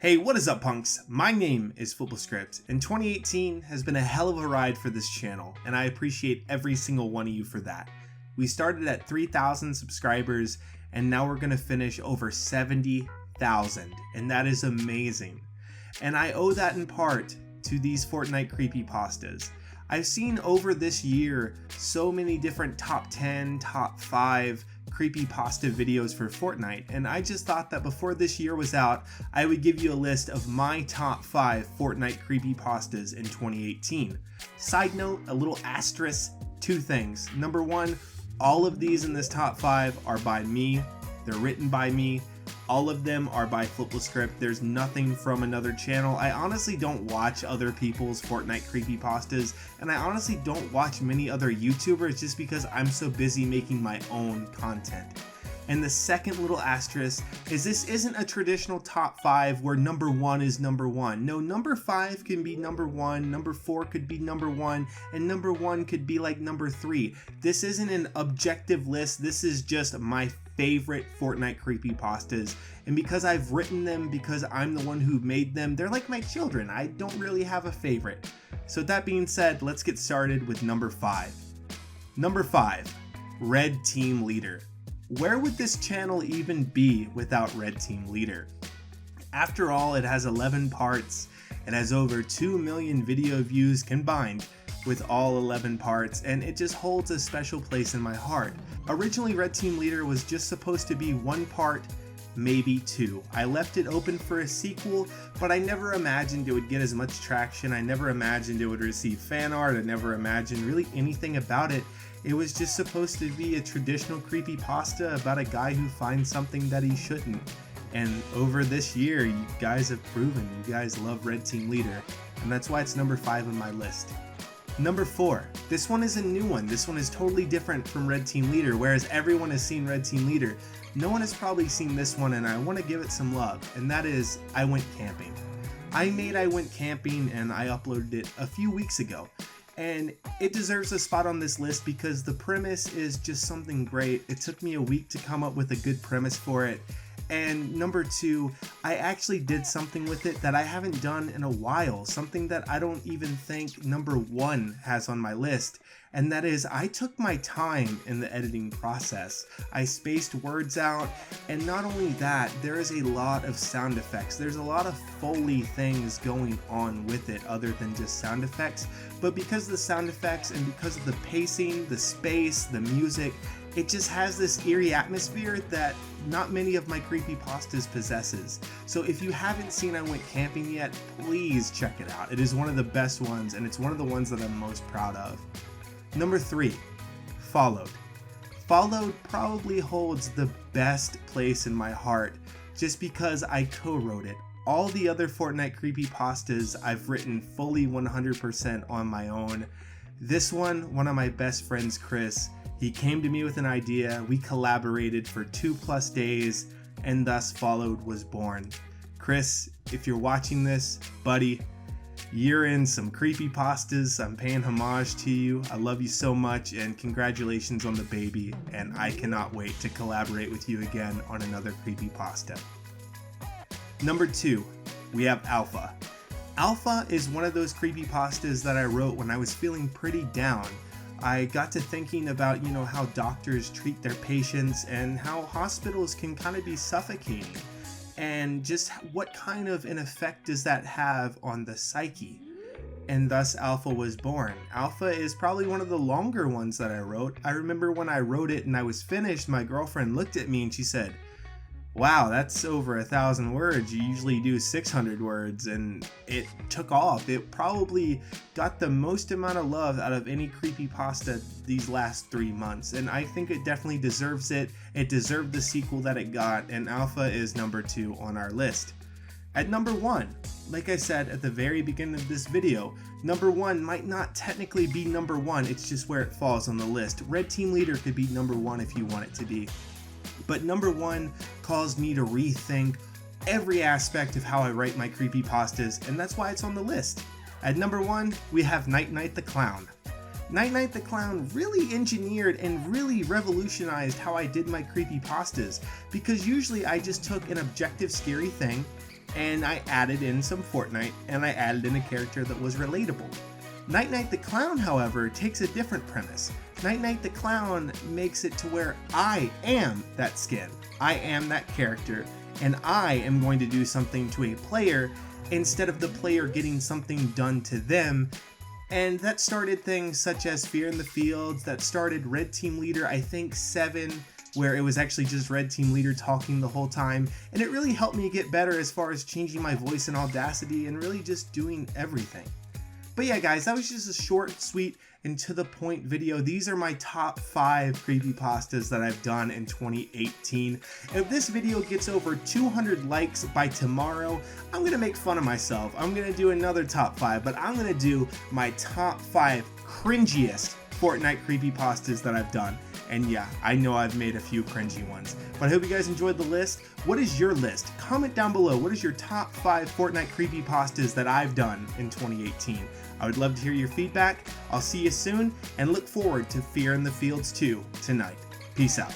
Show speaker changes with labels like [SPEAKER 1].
[SPEAKER 1] Hey, what is up, punks? My name is FlipLaScript, and 2018 has been a hell of a ride for this channel, and I appreciate every single one of you for that. We started at 3,000 subscribers, and now we're going to finish over 70,000, and that is amazing. And I owe that in part to these Fortnite Creepypastas. I've seen over this year so many different top 10, top 5 creepypasta videos for Fortnite, and I just thought that before this year was out, I would give you a list of my top 5 Fortnite creepypastas in 2018. Side note, a little asterisk, 2 things. Number 1, all of these in this top 5 are by me. They're written by me. All of them are by FlipLaScript. There's nothing from another channel. I honestly don't watch other people's Fortnite creepypastas, and I honestly don't watch many other YouTubers just because I'm so busy making my own content. And the second little asterisk is this isn't a traditional top 5 where number 1 is number 1. No, number 5 can be number 1, number 4 could be number 1, and number 1 could be like number 3. This isn't an objective list. This is just my favorite Fortnite creepypastas, and because I've written them, because I'm the one who made them, they're like my children. I don't really have a favorite. So that being said, let's get started with number 5. Number 5, Red Team Leader. Where would this channel even be without Red Team Leader? After all, it has 11 parts, it has over 2 million video views combined with all 11 parts, and it just holds a special place in my heart. Originally, Red Team Leader was just supposed to be 1 part, maybe 2. I left it open for a sequel, but I never imagined it would get as much traction. I never imagined it would receive fan art. I never imagined really anything about it. It was just supposed to be a traditional creepypasta about a guy who finds something that he shouldn't. And over this year, you guys have proven you guys love Red Team Leader, and that's why it's number 5 on my list. Number 4, this one is a new one. This one is totally different from Red Team Leader. Whereas everyone has seen Red Team Leader, no one has probably seen this one, and I want to give it some love, and that is I Went Camping. I Went Camping, and I uploaded it a few weeks ago, and it deserves a spot on this list because the premise is just something great. It took me a week to come up with a good premise for it. And number 2, I actually did something with it that I haven't done in a while, something that I don't even think number 1 has on my list, and that is I took my time in the editing process. I spaced words out, and not only that, there is a lot of sound effects. There's a lot of Foley things going on with it other than just sound effects, but because of the sound effects and because of the pacing, the space, the music, it just has this eerie atmosphere that not many of my creepypastas possesses. So if you haven't seen I Went Camping yet, please check it out. It is one of the best ones, and it's one of the ones that I'm most proud of. Number 3, Followed. Followed probably holds the best place in my heart just because I co-wrote it. All the other Fortnite creepypastas I've written fully 100% on my own. This one of my best friends, Chris, he came to me with an idea, we collaborated for 2+ days, and thus Followed was born. Chris, if you're watching this, buddy, you're in some creepypastas. I'm paying homage to you. I love you so much, and congratulations on the baby, and I cannot wait to collaborate with you again on another creepypasta. Number 2, we have Alpha. Alpha is one of those creepypastas that I wrote when I was feeling pretty down. I got to thinking about, how doctors treat their patients and how hospitals can kind of be suffocating, and just what kind of an effect does that have on the psyche. And thus Alpha was born. Alpha is probably one of the longer ones that I wrote. I remember when I wrote it and I was finished, my girlfriend looked at me and she said, "Wow, that's over 1,000 words. You usually do 600 words, and it took off." It probably got the most amount of love out of any creepypasta these last 3 months, and I think it definitely deserves it. It deserved the sequel that it got, and Alpha is number 2 on our list. At number 1, like I said at the very beginning of this video, number 1 might not technically be number 1, it's just where it falls on the list. Red Team Leader could be number 1 if you want it to be. But number 1 caused me to rethink every aspect of how I write my creepypastas, and that's why it's on the list. At number 1, we have Night Night the Clown. Night Night the Clown really engineered and really revolutionized how I did my creepypastas, because usually I just took an objective scary thing and I added in some Fortnite, and I added in a character that was relatable. Night Night the Clown, however, takes a different premise. Night Night the Clown makes it to where I am that skin. I am that character, and I am going to do something to a player instead of the player getting something done to them. And that started things such as Fear in the Fields, that started Red Team Leader, I think 7, where it was actually just Red Team Leader talking the whole time, and it really helped me get better as far as changing my voice in Audacity and really just doing everything. But yeah guys, that was just a short, sweet, and to the point video. These are my top 5 creepypastas that I've done in 2018. If this video gets over 200 likes by tomorrow, I'm gonna make fun of myself. I'm gonna do another top 5, but I'm gonna do my top 5 cringiest Fortnite creepypastas that I've done. And yeah, I know I've made a few cringy ones, but I hope you guys enjoyed the list. What is your list? Comment down below. What is your top 5 Fortnite creepypastas that I've done in 2018? I would love to hear your feedback. I'll see you soon, and look forward to Fear in the Fields 2 tonight. Peace out.